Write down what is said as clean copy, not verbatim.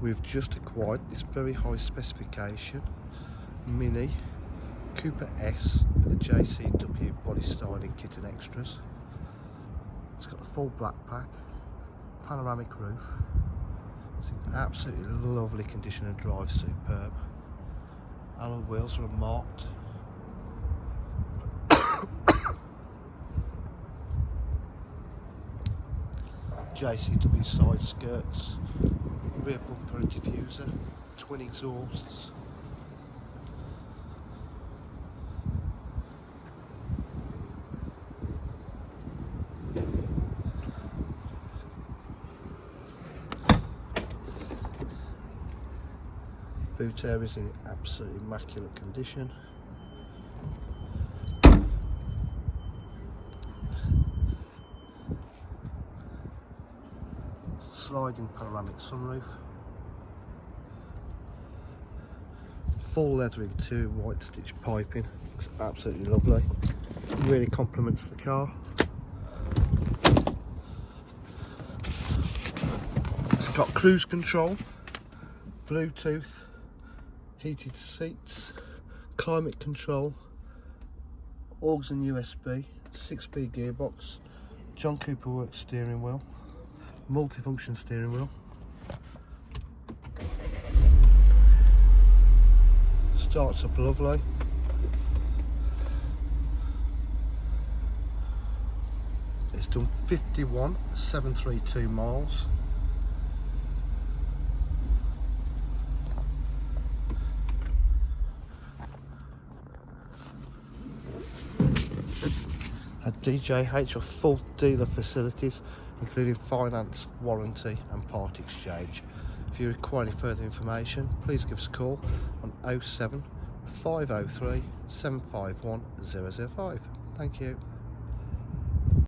We've just acquired this very high specification Mini Cooper S with a JCW body styling kit and extras. It's got the full black pack, panoramic roof. It's in absolutely lovely condition and drive superb. Alloy wheels are unmarked. JCW side skirts, rear bumper and diffuser, twin exhausts. Boot area is in absolutely immaculate condition. Sliding panoramic sunroof. Full leather interior, white stitch piping. Looks absolutely lovely. Really complements the car. It's got cruise control, Bluetooth, heated seats, climate control, AUX and USB, 6-speed gearbox, John Cooper Works steering wheel, multifunction steering wheel. Starts up lovely. It's done 51,732 miles. At DJH are full dealer facilities, including finance, warranty and part exchange. If you require any further information, please give us a call on 07 503 751 005. Thank you.